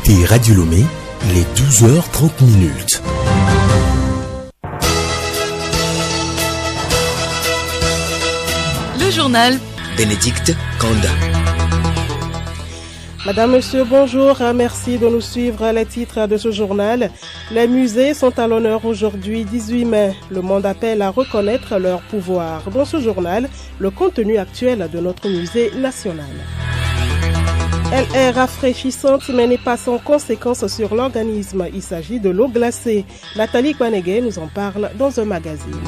écoutez Radio Lomé, les 12h30. Le journal Bénédicte Kanda. Madame, Monsieur, bonjour. Merci de nous suivre. Les titres de ce journal. Les musées sont à l'honneur aujourd'hui, 18 mai. Le monde appelle à reconnaître leur pouvoir. Dans ce journal, le contenu actuel de notre musée national. Elle est rafraîchissante mais n'est pas sans conséquences sur l'organisme. Il s'agit de l'eau glacée. Nathalie Kwanege nous en parle dans un magazine.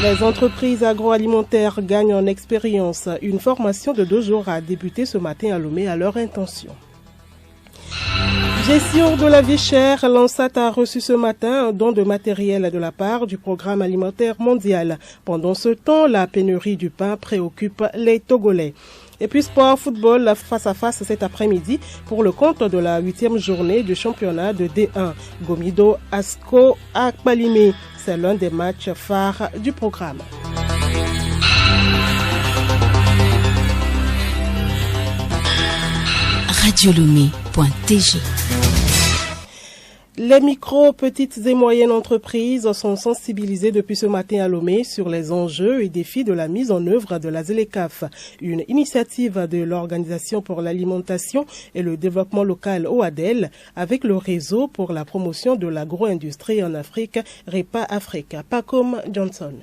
Les entreprises agroalimentaires gagnent en expérience. Une formation de 2 jours a débuté ce matin à Lomé à leur intention. Gestion de la vie chère, l'ANSAT a reçu ce matin un don de matériel de la part du Programme alimentaire mondial. Pendant ce temps, la pénurie du pain préoccupe les Togolais. Et puis sport, football, face à face cet après-midi pour le compte de la 8e journée du championnat de D1. Gomido Asko Akbalimi, c'est l'un des matchs phares du programme. radiolomé.tg. Les micro, petites et moyennes entreprises sont sensibilisées depuis ce matin à Lomé sur les enjeux et défis de la mise en œuvre de la ZLECAf, une initiative de l'Organisation pour l'alimentation et le développement local OADEL avec le réseau pour la promotion de l'agro-industrie en Afrique, REPA Africa, Pacom Johnson.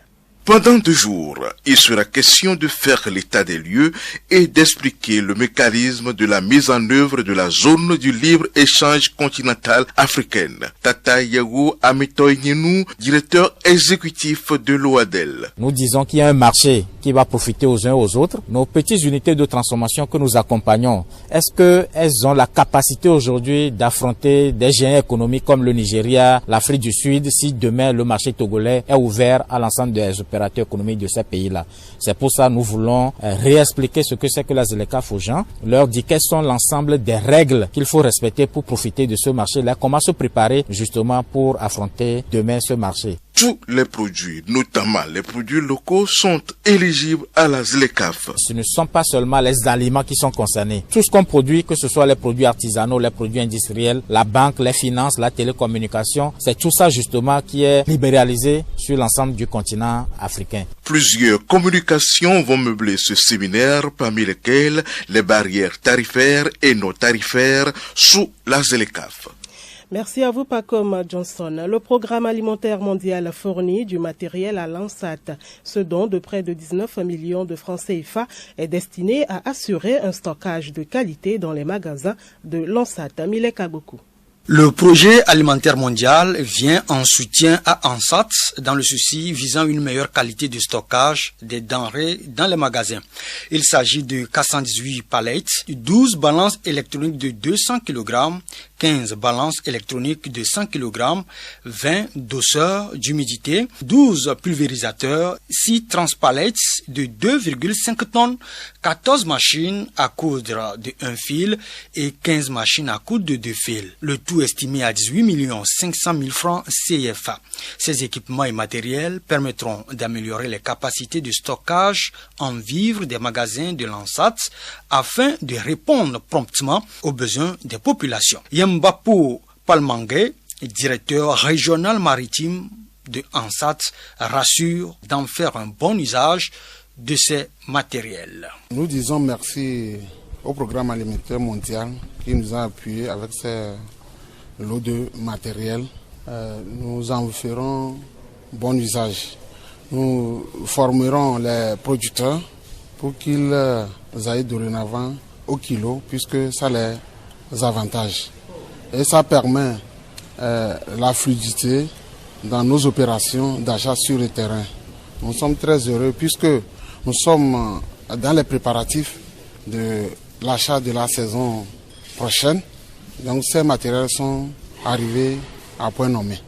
Pendant 2 jours, il sera question de faire l'état des lieux et d'expliquer le mécanisme de la mise en œuvre de la zone du libre-échange continental africaine. Tata Yago Amitoy-Nienou, directeur exécutif de l'OADEL. Nous disons qu'il y a un marché qui va profiter aux uns aux autres. Nos petites unités de transformation que nous accompagnons, est-ce qu'elles ont la capacité aujourd'hui d'affronter des géants économiques comme le Nigeria, l'Afrique du Sud, si demain le marché togolais est ouvert à l'ensemble des opérateurs économiques de ces pays-là? C'est pour ça que nous voulons réexpliquer ce que c'est que la ZLECAf aux gens, leur dire quels sont l'ensemble des règles qu'il faut respecter pour profiter de ce marché-là, comment se préparer justement pour affronter demain ce marché. Tous les produits, notamment les produits locaux, sont éligibles à la ZLECAf. Ce ne sont pas seulement les aliments qui sont concernés. Tout ce qu'on produit, que ce soit les produits artisanaux, les produits industriels, la banque, les finances, la télécommunication, c'est tout ça justement qui est libéralisé sur l'ensemble du continent africain. Plusieurs communications vont meubler ce séminaire, parmi lesquelles les barrières tarifaires et non tarifaires sous la ZLECAf. Merci à vous, Pacom Johnson. Le Programme alimentaire mondial fournit du matériel à l'ANSAT. Ce don de près de 19 millions de francs CFA est destiné à assurer un stockage de qualité dans les magasins de l'ANSAT. Milek Agoku. Le projet alimentaire mondial vient en soutien à ANSAT dans le souci visant une meilleure qualité de stockage des denrées dans les magasins. Il s'agit de 418 palettes, 12 balances électroniques de 200 kg, 15 balances électroniques de 100 kg, 20 dosseurs d'humidité, 12 pulvérisateurs, 6 transpalettes de 2,5 tonnes, 14 machines à coudre de 1 fil et 15 machines à coudre de 2 fils. Le tout estimé à 18 500 000 francs CFA. Ces équipements et matériels permettront d'améliorer les capacités de stockage en vivres des magasins de l'ANSAT afin de répondre promptement aux besoins des populations. Yambapo Palmangue, directeur régional maritime de ANSAT, rassure d'en faire un bon usage de ces matériels. Nous disons merci au Programme alimentaire mondial qui nous a appuyés avec ces lots de matériel. Nous en ferons bon usage. Nous formerons les producteurs pour qu'ils aillent dorénavant au kilo puisque ça les avantage. Et ça permet la fluidité dans nos opérations d'achat sur le terrain. Nous sommes très heureux puisque nous sommes dans les préparatifs de l'achat de la saison prochaine. Donc ces matériels sont arrivés à point nommé.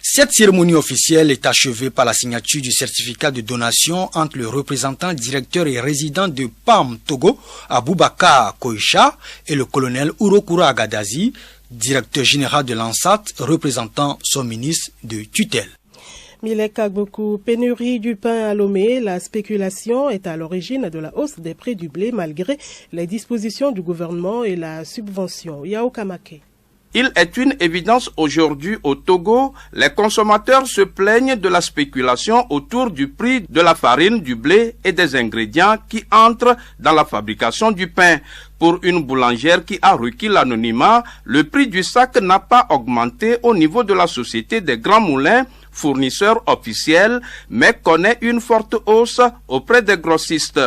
Cette cérémonie officielle est achevée par la signature du certificat de donation entre le représentant directeur et résident de PAM Togo, Aboubakar Koïcha, et le colonel Urokura Agadazi, directeur général de l'ANSAT, représentant son ministre de tutelle. Milek Agbokou, pénurie du pain à Lomé, la spéculation est à l'origine de la hausse des prix du blé malgré les dispositions du gouvernement et la subvention. Yao Kamake. Il est une évidence aujourd'hui au Togo, les consommateurs se plaignent de la spéculation autour du prix de la farine, du blé et des ingrédients qui entrent dans la fabrication du pain. Pour une boulangère qui a requis l'anonymat, le prix du sac n'a pas augmenté au niveau de la Société des Grands Moulins, fournisseur officiel, mais connaît une forte hausse auprès des grossistes.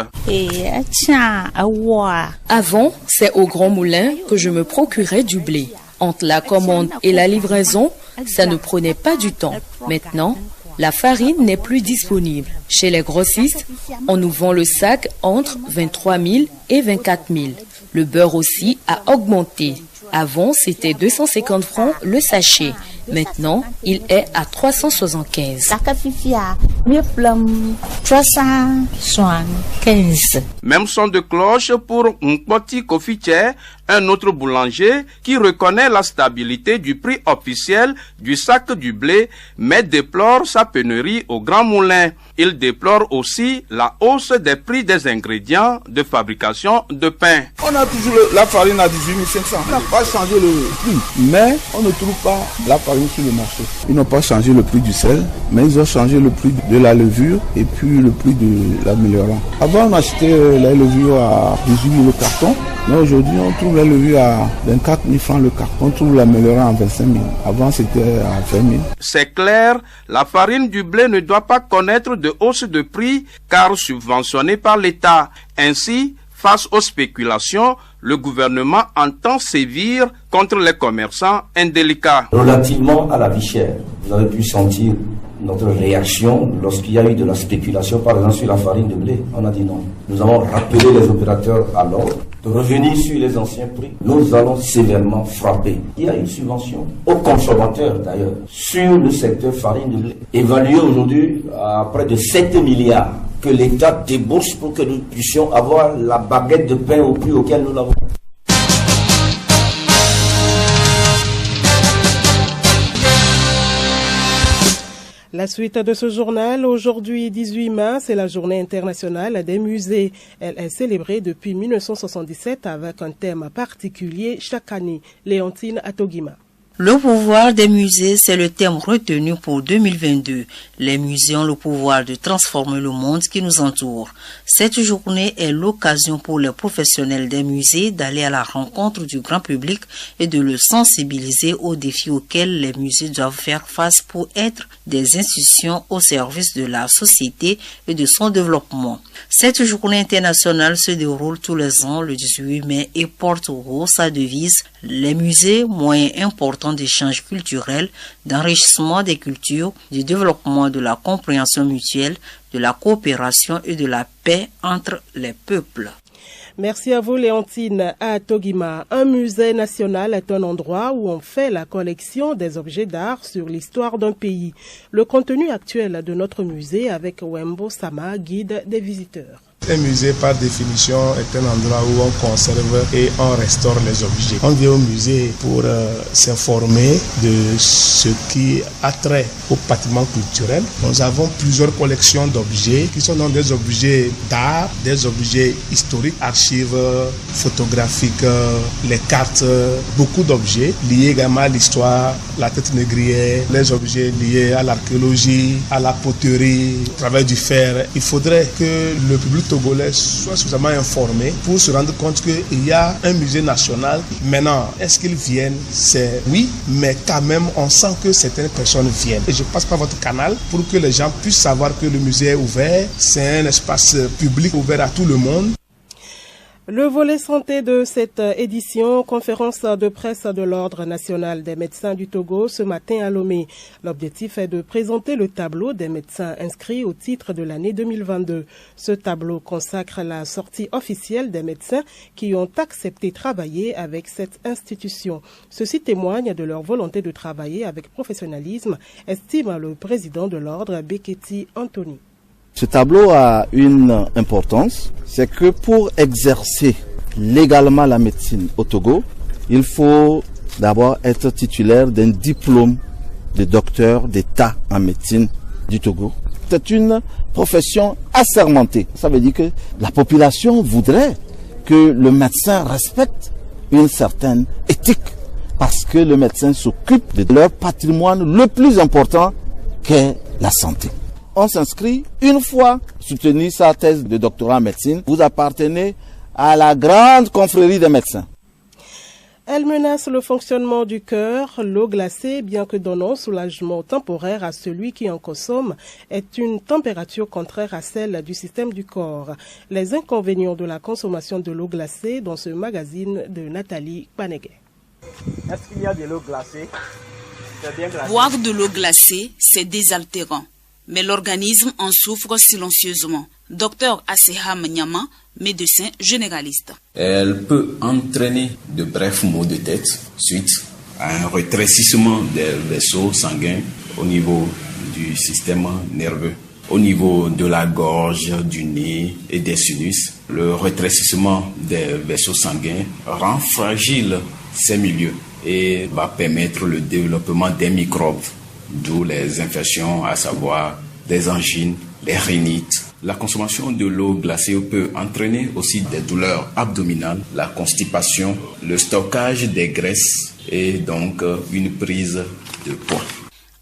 Avant, c'est au Grand Moulin que je me procurais du blé. Entre la commande et la livraison, ça ne prenait pas du temps. Maintenant, la farine n'est plus disponible. Chez les grossistes, on nous vend le sac entre 23 000 et 24 000. Le beurre aussi a augmenté. Avant, c'était 250 francs le sachet. Maintenant, il est à 375. Même son de cloche pour Mpoti Kofiche, un autre boulanger qui reconnaît la stabilité du prix officiel du sac du blé, mais déplore sa pénurie au Grand Moulin. Il déplore aussi la hausse des prix des ingrédients de fabrication de pain. On a toujours la farine à 18 500. On n'a pas changé le prix, mais on ne trouve pas la farine sur le marché. Ils n'ont pas changé le prix du sel, mais ils ont changé le prix de la levure et puis le prix de l'améliorant. Avant, on achetait la levure à 18 000 le carton, mais aujourd'hui, on trouve la levure à 24 000 francs le carton. On trouve l'améliorant à 25 000. Avant, c'était à 20 000. C'est clair, la farine du blé ne doit pas connaître de hausse de prix car subventionnée par l'État. Ainsi, face aux spéculations, le gouvernement entend sévir contre les commerçants indélicats. Relativement à la vie chère, vous avez pu sentir notre réaction lorsqu'il y a eu de la spéculation, par exemple sur la farine de blé. On a dit non. Nous avons rappelé les opérateurs à l'ordre de revenir sur les anciens prix. Nous allons sévèrement frapper. Il y a une subvention aux consommateurs d'ailleurs sur le secteur farine de blé, évaluée aujourd'hui à près de 7 milliards que l'État débourse pour que nous puissions avoir la baguette de pain au prix auquel nous l'avons. La suite de ce journal, aujourd'hui 18 mars, c'est la journée internationale des musées. Elle est célébrée depuis 1977 avec un thème particulier chaque année. Léontine Atogima. Le pouvoir des musées, c'est le thème retenu pour 2022. Les musées ont le pouvoir de transformer le monde qui nous entoure. Cette journée est l'occasion pour les professionnels des musées d'aller à la rencontre du grand public et de le sensibiliser aux défis auxquels les musées doivent faire face pour être des institutions au service de la société et de son développement. Cette journée internationale se déroule tous les ans le 18 mai et porte au haut sa devise « Les musées, moyens importants d'échanges culturels, d'enrichissement des cultures, du développement de la compréhension mutuelle, de la coopération et de la paix entre les peuples. » Merci à vous Léontine. À Togima, un musée national est un endroit où on fait la collection des objets d'art sur l'histoire d'un pays. Le contenu actuel de notre musée avec Wembo Sama, guide des visiteurs. Un musée, par définition, est un endroit où on conserve et on restaure les objets. On vient au musée pour s'informer de ce qui a trait au patrimoine culturel. Nous avons plusieurs collections d'objets qui sont donc des objets d'art, des objets historiques, archives photographiques, les cartes, beaucoup d'objets liés également à l'histoire, la tête négrière, les objets liés à l'archéologie, à la poterie, au travail du fer. Il faudrait que le public togolais soit suffisamment informé pour se rendre compte qu'il y a un musée national. Maintenant, est-ce qu'ils viennent? C'est oui, mais quand même, on sent que certaines personnes viennent. Et je passe par votre canal pour que les gens puissent savoir que le musée est ouvert. C'est un espace public ouvert à tout le monde. Le volet santé de cette édition, conférence de presse de l'Ordre national des médecins du Togo ce matin à Lomé. L'objectif est de présenter le tableau des médecins inscrits au titre de l'année 2022. Ce tableau consacre la sortie officielle des médecins qui ont accepté de travailler avec cette institution. Ceci témoigne de leur volonté de travailler avec professionnalisme, estime le président de l'Ordre, Beketi Anthony. Ce tableau a une importance, c'est que pour exercer légalement la médecine au Togo, il faut d'abord être titulaire d'un diplôme de docteur d'État en médecine du Togo. C'est une profession assermentée. Ça veut dire que la population voudrait que le médecin respecte une certaine éthique parce que le médecin s'occupe de leur patrimoine le plus important qu'est la santé. On s'inscrit, une fois soutenu sa thèse de doctorat en médecine, vous appartenez à la grande confrérie des médecins. Elle menace le fonctionnement du cœur. L'eau glacée, bien que donnant soulagement temporaire à celui qui en consomme, est une température contraire à celle du système du corps. Les inconvénients de la consommation de l'eau glacée dans ce magazine de Nathalie Paneguet. Est-ce qu'il y a de l'eau glacée? C'est bien glacé. Boire de l'eau glacée, c'est désaltérant. Mais l'organisme en souffre silencieusement. Docteur Aseham Nyama, médecin généraliste. Elle peut entraîner de brefs maux de tête suite à un rétrécissement des vaisseaux sanguins au niveau du système nerveux. Au niveau de la gorge, du nez et des sinus, le rétrécissement des vaisseaux sanguins rend fragile ces milieux et va permettre le développement des microbes, d'où les infections, à savoir des angines, des rhinites. La consommation de l'eau glacée peut entraîner aussi des douleurs abdominales, la constipation, le stockage des graisses et donc une prise de poids.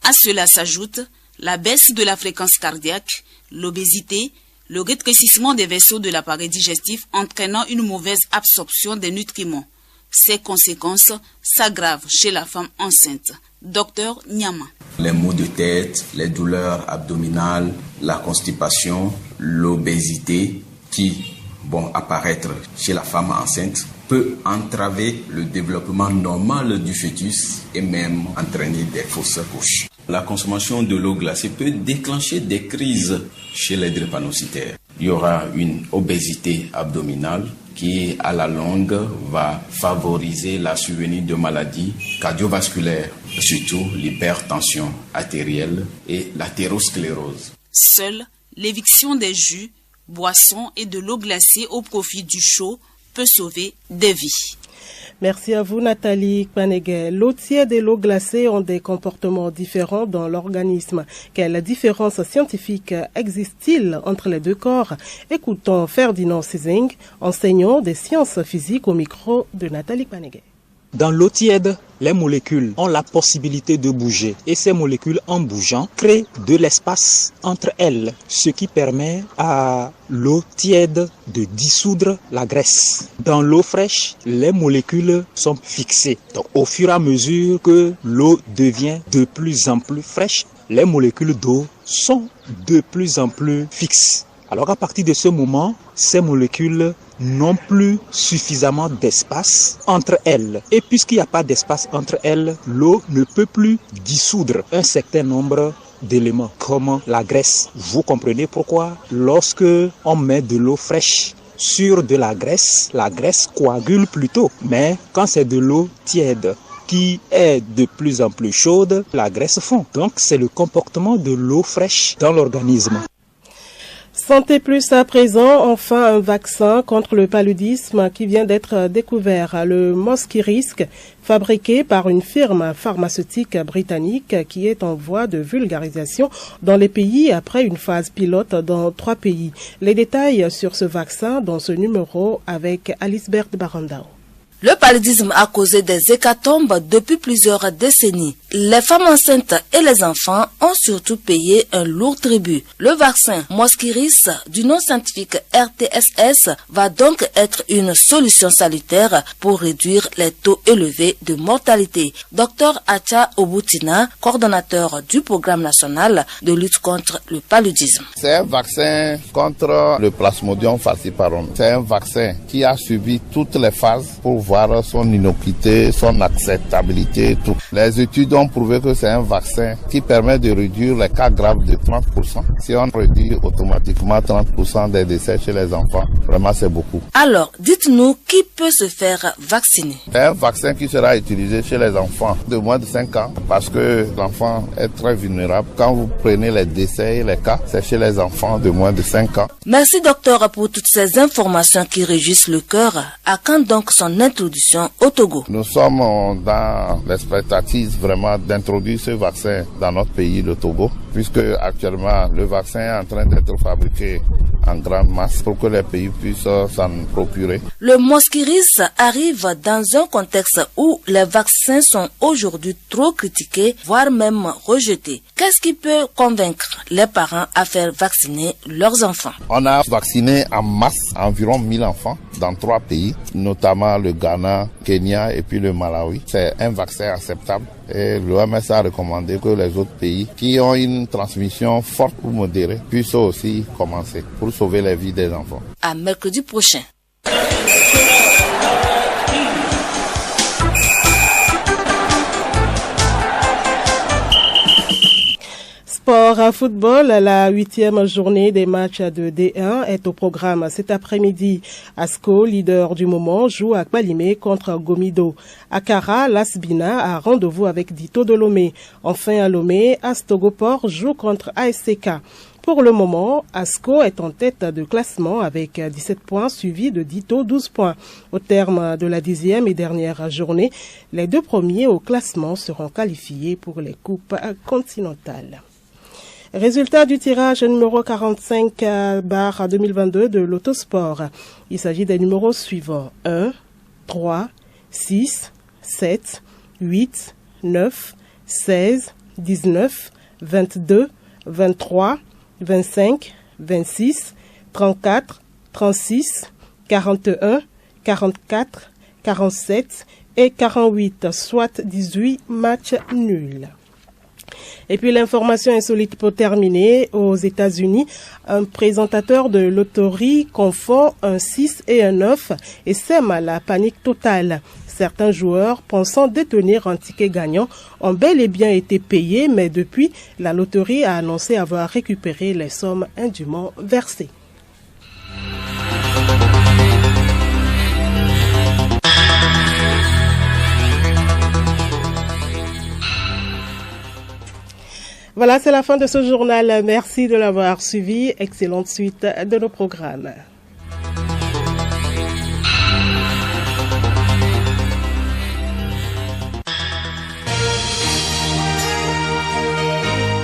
À cela s'ajoute la baisse de la fréquence cardiaque, l'obésité, le rétrécissement des vaisseaux de l'appareil digestif entraînant une mauvaise absorption des nutriments. Ces conséquences s'aggravent chez la femme enceinte. Docteur Nyama. Les maux de tête, les douleurs abdominales, la constipation, l'obésité qui vont apparaître chez la femme enceinte peut entraver le développement normal du fœtus et même entraîner des fausses couches. La consommation de l'eau glacée peut déclencher des crises chez les drépanocytaires. Il y aura une obésité abdominale qui, à la longue, va favoriser la survenue de maladies cardiovasculaires, surtout l'hypertension artérielle et l'athérosclérose. Seule l'éviction des jus, boissons et de l'eau glacée au profit du chaud peut sauver des vies. Merci à vous Nathalie Paneguet. L'eau tiède et l'eau glacée ont des comportements différents dans l'organisme. Quelle différence scientifique existe-t-il entre les deux corps? Écoutons Ferdinand Sizing, enseignant des sciences physiques au micro de Nathalie Paneguet. Dans l'eau tiède, les molécules ont la possibilité de bouger et ces molécules, en bougeant, créent de l'espace entre elles, ce qui permet à l'eau tiède de dissoudre la graisse. Dans l'eau fraîche, les molécules sont fixées. Donc, au fur et à mesure que l'eau devient de plus en plus fraîche, les molécules d'eau sont de plus en plus fixes. Alors à partir de ce moment, ces molécules n'ont plus suffisamment d'espace entre elles. Et puisqu'il n'y a pas d'espace entre elles, l'eau ne peut plus dissoudre un certain nombre d'éléments, comme la graisse. Vous comprenez pourquoi lorsque on met de l'eau fraîche sur de la graisse coagule plutôt. Mais quand c'est de l'eau tiède qui est de plus en plus chaude, la graisse fond. Donc c'est le comportement de l'eau fraîche dans l'organisme. Santé Plus à présent, enfin un vaccin contre le paludisme qui vient d'être découvert. Le Mosquirix, fabriqué par une firme pharmaceutique britannique qui est en voie de vulgarisation dans les pays après une phase pilote dans 3 pays. Les détails sur ce vaccin dans ce numéro avec Alisbert Barandao. Le paludisme a causé des hécatombes depuis plusieurs décennies. Les femmes enceintes et les enfants ont surtout payé un lourd tribut. Le vaccin Mosquirix, du nom scientifique RTSS, va donc être une solution salutaire pour réduire les taux élevés de mortalité. Dr Acha Oboutina, coordonnateur du programme national de lutte contre le paludisme. C'est un vaccin contre le Plasmodium falciparum. C'est un vaccin qui a subi toutes les phases pour voir son innocuité, son acceptabilité, tout. Les études ont prouvé que c'est un vaccin qui permet de réduire les cas graves de 30%. Si on réduit automatiquement 30% des décès chez les enfants, vraiment c'est beaucoup. Alors, dites-nous qui peut se faire vacciner? C'est un vaccin qui sera utilisé chez les enfants de moins de 5 ans parce que l'enfant est très vulnérable. Quand vous prenez les décès et les cas, c'est chez les enfants de moins de 5 ans. Merci docteur pour toutes ces informations qui réjouissent le cœur. À quand donc son introduction au Togo? Nous sommes dans l'expectative vraiment d'introduire ce vaccin dans notre pays, le Togo. puisque actuellement le vaccin est en train d'être fabriqué en grande masse pour que les pays puissent s'en procurer. Le mosquirus arrive dans un contexte où les vaccins sont aujourd'hui trop critiqués, voire même rejetés. Qu'est-ce qui peut convaincre les parents à faire vacciner leurs enfants? On a vacciné en masse environ 1000 enfants dans 3 pays, notamment le Ghana, Kenya et puis le Malawi. C'est un vaccin acceptable et l'OMS a recommandé que les autres pays qui ont une transmission forte ou modérée puissent aussi commencer pour sauver les vies des enfants. À mercredi prochain. Sport à football, la 8e journée des matchs de D1 est au programme cet après-midi. Asco, leader du moment, joue à Kbalimé contre Gomido. Akara, Lasbina a rendez-vous avec Dito de Lomé. Enfin à Lomé, Astogopor joue contre ASCK. Pour le moment, Asco est en tête de classement avec 17 points, suivi de Dito 12 points. Au terme de la 10e et dernière journée, les 2 premiers au classement seront qualifiés pour les coupes continentales. Résultat du tirage numéro 45/2022 de l'Autosport. Il s'agit des numéros suivants: 1, 3, 6, 7, 8, 9, 16, 19, 22, 23, 25, 26, 34, 36, 41, 44, 47 et 48, soit 18 matchs nuls. Et puis l'information insolite pour terminer, aux États-Unis, un présentateur de loterie confond un 6 et un 9 et sème la panique totale. Certains joueurs, pensant détenir un ticket gagnant, ont bel et bien été payés, mais depuis, la loterie a annoncé avoir récupéré les sommes indûment versées. Voilà, c'est la fin de ce journal. Merci de l'avoir suivi. Excellente suite de nos programmes.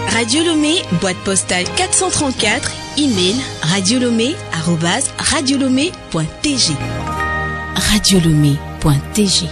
Radio Lomé, boîte postale 434, email radiolomé@radiolomé.tg. Radiolomé.tg